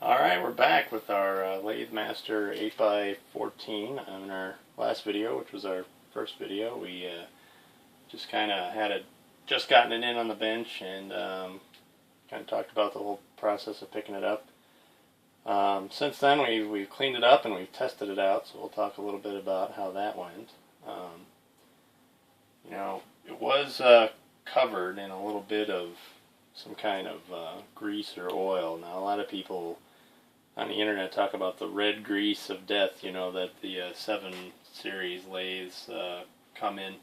Alright, we're back with our Lathemaster 8x14. In our last video, which was our first video, we just kind of had it, just gotten it in on the bench and kind of talked about the whole process of picking it up. Since then, we've cleaned it up and we've tested it out, so we'll talk a little bit about how that went. You know, it was covered in a little bit of some kind of grease or oil. Now, a lot of people on the internet talk about the red grease of death, you know, that the 7 series lathes come in.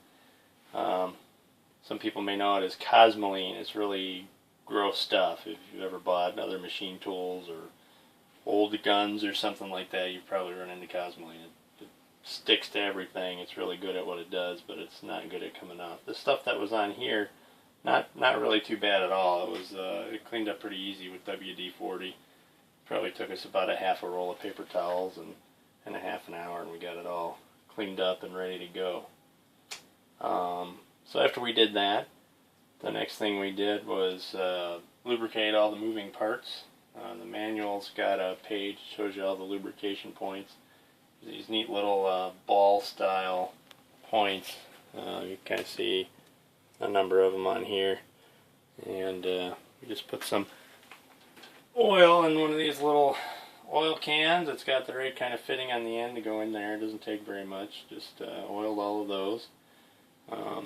Some people may know it as cosmoline. It's really gross stuff. If you've ever bought other machine tools or old guns or something like that, you've probably run into cosmoline. It sticks to everything. It's really good at what it does, but it's not good at coming off. The stuff that was on here, not really too bad at all. It was it cleaned up pretty easy with WD-40. Probably took us about a half a roll of paper towels and a half an hour, and we got it all cleaned up and ready to go. So after we did that, the next thing we did was lubricate all the moving parts. The manual's got a page that shows you all the lubrication points. These neat little ball style points. You can kind of see a number of them on here, and we just put some oil in one of these little oil cans. It's got the right kind of fitting on the end to go in there. It doesn't take very much. Just oiled all of those.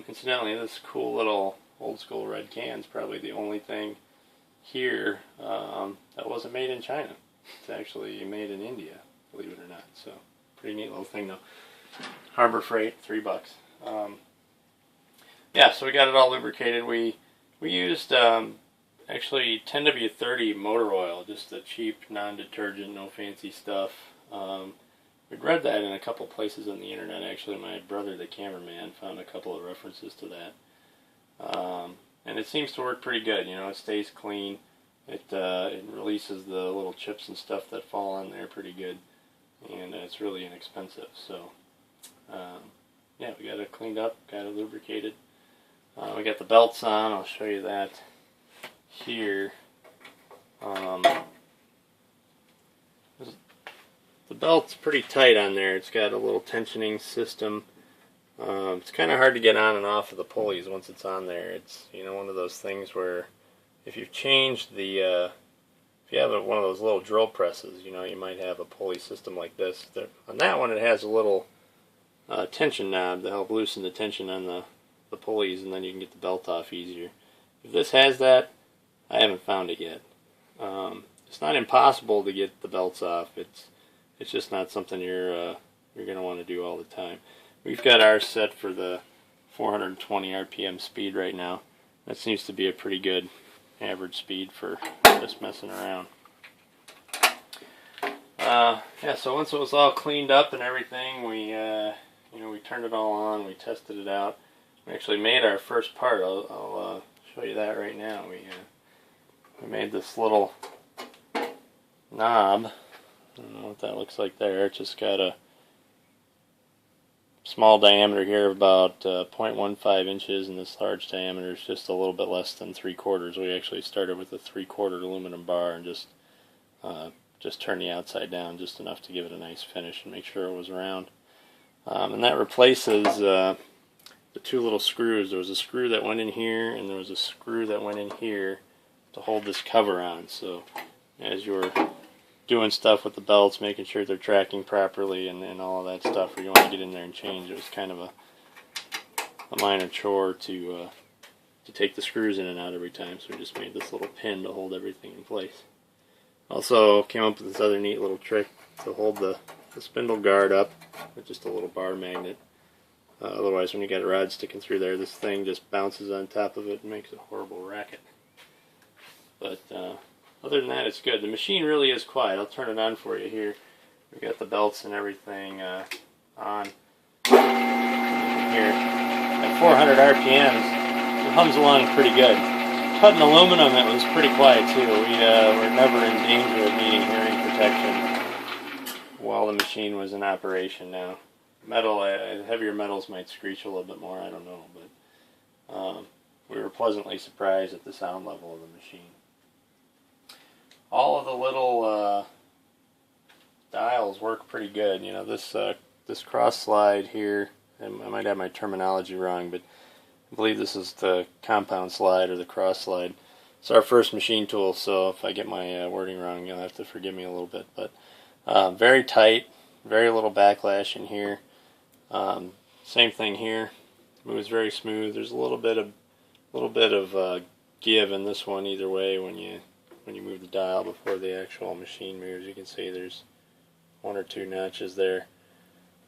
Incidentally, this cool little old school red can is probably the only thing here that wasn't made in China. It's actually made in India, believe it or not. So pretty neat little thing though. Harbor Freight, $3. Yeah, so we got it all lubricated. We used actually 10W30 motor oil, just the cheap, non-detergent, no fancy stuff. We'd read that in a couple places on the internet. Actually, my brother, the cameraman, found a couple of references to that. And it seems to work pretty good. You know, it stays clean. It releases the little chips and stuff that fall on there pretty good. And it's really inexpensive. So, yeah, we got it cleaned up, got it lubricated. We got the belts on. I'll show you that here. The belt's pretty tight on there. It's got a little tensioning system. It's kind of hard to get on and off of the pulleys once it's on there. It's, you know, one of those things where if you've changed the if you have one of those little drill presses, you know, you might have a pulley system like this. On that one, it has a little tension knob to help loosen the tension on the pulleys, and then you can get the belt off easier. If this has that, I haven't found it yet. It's not impossible to get the belts off. It's just not something you're going to want to do all the time. We've got ours set for the 420 RPM speed right now. That seems to be a pretty good average speed for just messing around. Yeah, so once it was all cleaned up and everything, we turned it all on. We tested it out. We actually made our first part. I'll show you that right now. We made this little knob. I don't know what that looks like there. It's just got a small diameter here of about 0.15 inches, and this large diameter is just a little bit less than 3/4. We actually started with a 3/4 aluminum bar and just turned the outside down just enough to give it a nice finish and make sure it was round. And that replaces the 2 little screws. There was a screw that went in here, and there was a screw that went in here to hold this cover on. So as you're doing stuff with the belts, making sure they're tracking properly and all of that stuff, where you want to get in there and change, it was kind of a minor chore to take the screws in and out every time. So we just made this little pin to hold everything in place. Also came up with this other neat little trick to hold the spindle guard up with just a little bar magnet. Otherwise, when you got a rod sticking through there, this thing just bounces on top of it and makes a horrible racket. But other than that, it's good. The machine really is quiet. I'll turn it on for you here. We've got the belts and everything on here. At 400 RPMs, it hums along pretty good. Cutting aluminum, it was pretty quiet too. We're never in danger of needing hearing protection while the machine was in operation. Now, metal, heavier metals might screech a little bit more, I don't know, but we were pleasantly surprised at the sound level of the machine. All of the little work pretty good. You know, this cross slide here, and I might have my terminology wrong, but I believe this is the compound slide or the cross slide. It's our first machine tool, so if I get my wording wrong, you'll have to forgive me a little bit. But very tight, very little backlash in here. Same thing here. Moves very smooth. There's a little bit of give in this one either way when you move the dial before the actual machine moves. You can see there's 1 or 2 notches there,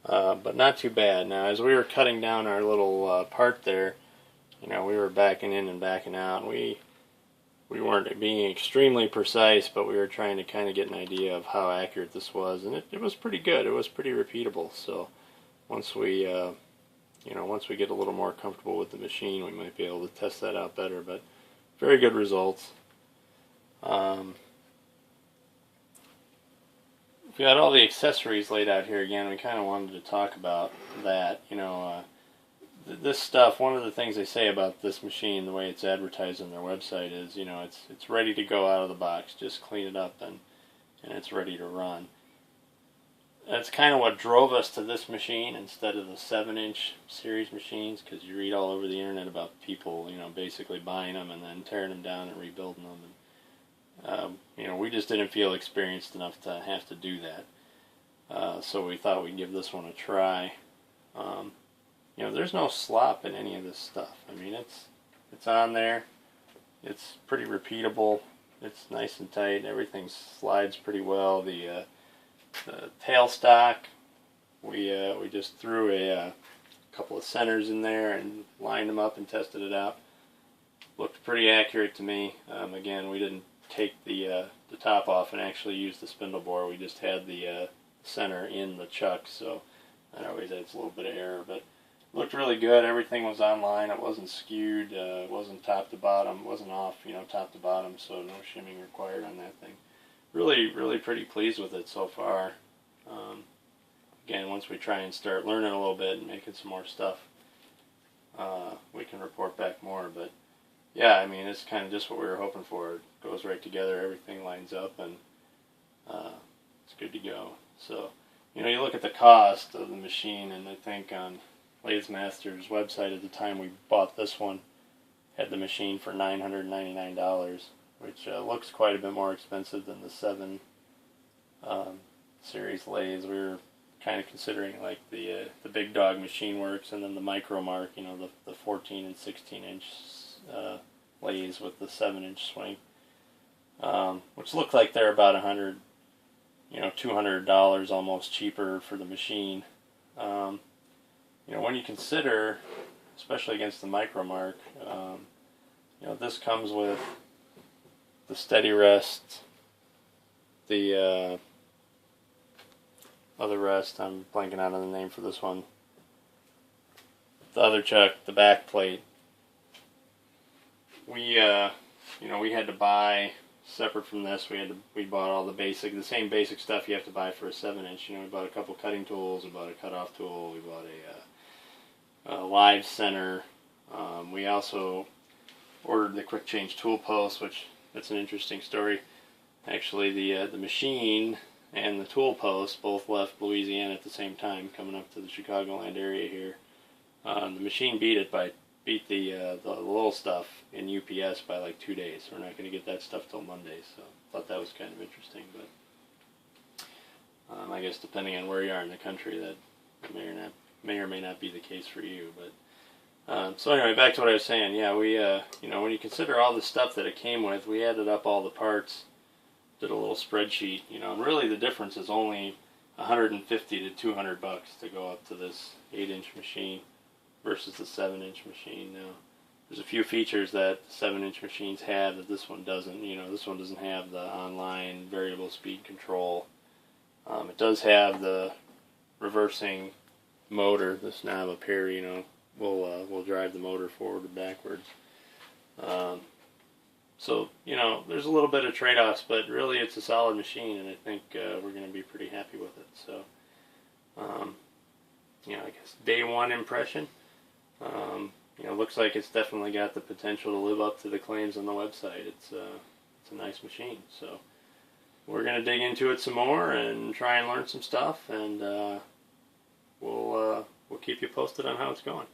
but not too bad. Now, as we were cutting down our little part there, you know, we were backing in and backing out. And we weren't being extremely precise, but we were trying to kind of get an idea of how accurate this was, and it was pretty good. It was pretty repeatable. So once we once we get a little more comfortable with the machine, we might be able to test that out better. But very good results. We got all the accessories laid out here again. We kind of wanted to talk about that. You know, this stuff. One of the things they say about this machine, the way it's advertised on their website, is, you know, it's ready to go out of the box. Just clean it up and it's ready to run. That's kind of what drove us to this machine instead of the 7-inch series machines, because you read all over the internet about people, you know, basically buying them and then tearing them down and rebuilding them. And, you know, we just didn't feel experienced enough to have to do that. So we thought we'd give this one a try. You know, there's no slop in any of this stuff. I mean, it's on there. It's pretty repeatable. It's nice and tight. Everything slides pretty well. The tailstock, we just threw a couple of centers in there and lined them up and tested it out. Looked pretty accurate to me. Again, we didn't take the top off and actually use the spindle bore. We just had the center in the chuck, so that always adds a little bit of error, but looked really good. Everything was online. It wasn't skewed. It wasn't top to bottom. It wasn't off, you know, top to bottom, so no shimming required on that thing. Really pretty pleased with it so far. Again, once we try and start learning a little bit and making some more stuff, we can report back more. But yeah, I mean, it's kind of just what we were hoping for. It goes right together, everything lines up, and it's good to go. So, you know, you look at the cost of the machine, and I think on Lathemaster's website at the time we bought this one, had the machine for $999, which looks quite a bit more expensive than the 7 series lathes. We were kind of considering like the Big Dog Machine Works, and then the Micro Mark, you know, the 14 and 16 inch lathes with the 7-inch swing, which look like they're about $200 almost cheaper for the machine. You know, when you consider, especially against the Micro Mark, you know, this comes with the steady rest, the other rest, I'm blanking out on the name for this one, the other chuck, the back plate. We had to buy separate from this. We bought all the same basic stuff you have to buy for a 7-inch. You know, we bought a couple cutting tools, we bought a cutoff tool, we bought a live center. We also ordered the quick change tool post, which that's an interesting story. Actually, the machine and the tool post both left Louisiana at the same time, coming up to the Chicagoland area here. The machine beat the little stuff in UPS by like 2 days. We're not going to get that stuff till Monday, so I thought that was kind of interesting. But I guess depending on where you are in the country, that may or may not be the case for you. But so anyway, back to what I was saying. Yeah, we when you consider all the stuff that it came with, we added up all the parts, did a little spreadsheet. You know, and really the difference is only $150 to $200 to go up to this 8-inch machine versus the 7-inch machine. Now, there's a few features that the 7-inch machines have that this one doesn't. You know, this one doesn't have the online variable speed control. It does have the reversing motor. This knob up here, you know, will drive the motor forward or backwards. So, you know, there's a little bit of trade-offs, but really it's a solid machine, and I think we're going to be pretty happy with it. So, you know, I guess day one impression, you know, looks like it's definitely got the potential to live up to the claims on the website. It's a nice machine. So we're going to dig into it some more and try and learn some stuff, and we'll keep you posted on how it's going.